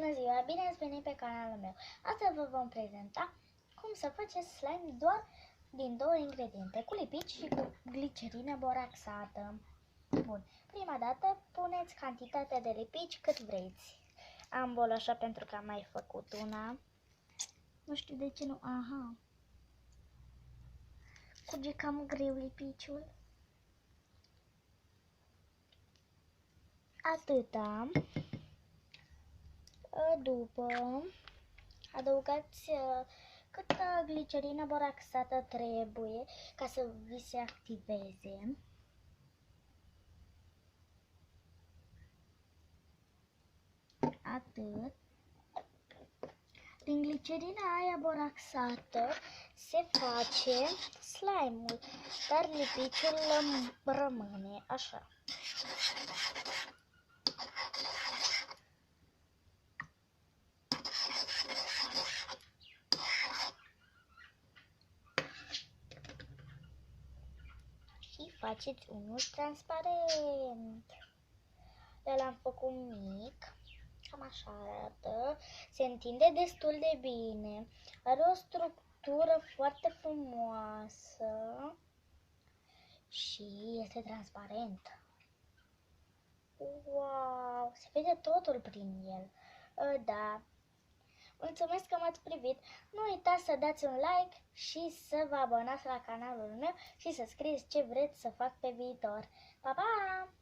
Bună ziua, bine ați venit pe canalul meu. Astăzi vă vom prezenta cum să faceți slime doar din două ingrediente, cu lipici și cu glicerină boraxată. Bun, prima dată puneți cantitatea de lipici cât vreți. Am bol așa pentru că am mai făcut una. Nu știu de ce nu, aha. Curge cam greu lipiciul. Atâta. După, adăugați câtă glicerină boraxată trebuie ca să vi se activeze. Atât. Din glicerina aia boraxată se face slime-ul, dar lipiciul rămâne așa. Și faceți unul transparent. Eu l-am făcut mic, cam așa arată, se întinde destul de bine, are o structură foarte frumoasă și este transparent. Wow, se vede totul prin el. Da. Mulțumesc că m-ați privit. Nu uitați să dați un like și să vă abonați la canalul meu și să scrieți ce vreți să fac pe viitor. Pa, pa!